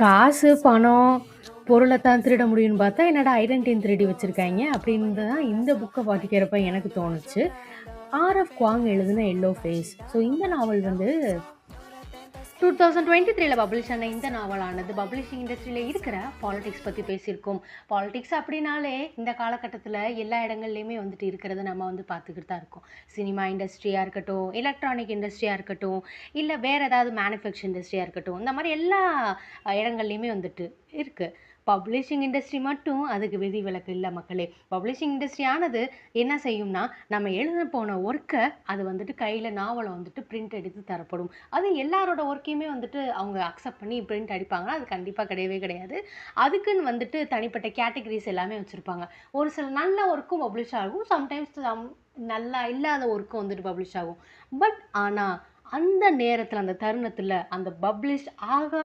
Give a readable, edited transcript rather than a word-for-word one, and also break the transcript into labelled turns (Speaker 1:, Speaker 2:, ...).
Speaker 1: காசு, பணம், பொருளத்தான் திருட முடியும்னு பார்த்தா, என்னடா ஐடென்டிட்டியும் திருடி வச்சிருக்காய்ங்க அப்படின்னு தான் இந்த புக்க படிக்கிறப்ப எனக்கு தோணுச்சு. ஆர்.எஃப். குவாங் எழுதின எல்லோ ஃபேஸ். ஸோ இந்த நாவல் வந்து 2023ல பப்ளிஷ் ஆன இந்த நாவலானது பப்ளிஷிங் இண்டஸ்ட்ரியில இருக்கிற பாலிடிக்ஸ் பத்தி பேசியிருக்கோம். பாலிடிக்ஸ் அப்படின்னாலே இந்த காலகட்டத்தில எல்லா இடங்கள்லயுமே வந்துட்டு இருக்கிறத நம்ம வந்து பார்த்துக்கிட்டு தான் இருக்கோம். சினிமா இண்டஸ்ட்ரியா இருக்கட்டும், எலக்ட்ரானிக் இண்டஸ்ட்ரியா இருக்கட்டும், இல்ல வேற ஏதாவது மேனுஃபேக்சர் இண்டஸ்ட்ரியா இருக்கட்டும். இந்த மாரி எல்லா இடங்கள்லயுமே வந்துட்டு இருக்கு. பப்ளிஷிங் இண்டஸ்ட்ரி மட்டும் அதுக்கு விதிவிலக்கு இல்ல மக்களே. பப்ளிஷிங் இண்டஸ்ட்ரி ஆனது என்ன செய்யும்னா, நம்ம எழுத போன ஒர்க்க அது வந்துட்டு கையில நாவல வந்துட்டு பிரிண்ட் எடுத்து தரப்படும். அது எல்லாரோட ஒர்க்கையுமே வந்துட்டு அவங்க அக்செப்ட் பண்ணி பிரிண்ட் அடிப்பாங்கன்னா, அது கண்டிப்பா கிடையவே கிடையாது. அதுக்குன்னு வந்துட்டு தனிப்பட்ட கேட்டகரிஸ் எல்லாமே வச்சிருப்பாங்க. ஒரு சில நல்ல ஒர்க்கும் பப்ளிஷ் ஆகும். சம்டைம்ஸ் நல்லா இல்லாத ஒர்க்கும் வந்துட்டு பப்ளிஷ் ஆகும். ஆனா, அந்த நேரத்துல, அந்த தருணத்துல அந்த பப்ளிஷ் ஆகா